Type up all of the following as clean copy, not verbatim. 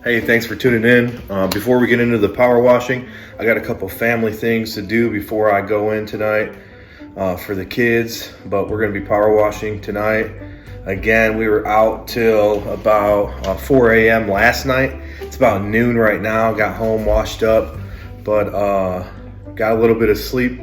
Hey, thanks for tuning in. Before we get into the power washing, I got a couple family things to do before I go in tonight for the kids, but we're gonna be power washing tonight. Again, we were out till about 4 a.m. last night. It's about noon right now. Got home, washed up, but got a little bit of sleep.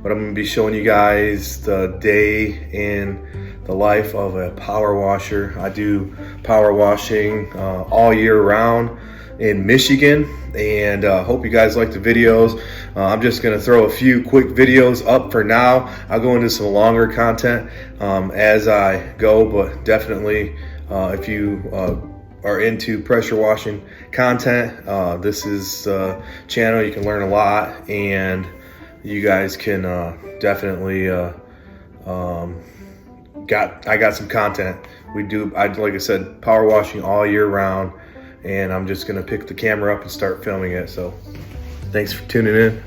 But I'm gonna be showing you guys the day in the life of a power washer. I do power washing all year round in Michigan, and hope you guys like the videos. I'm just gonna throw a few quick videos up for now. I'll go into some longer content as I go, but definitely if you are into pressure washing content, this is a channel you can learn a lot, and you guys can definitely I got some content. Like I said, power washing all year round, and I'm just gonna pick the camera up and start filming it. So thanks for tuning in.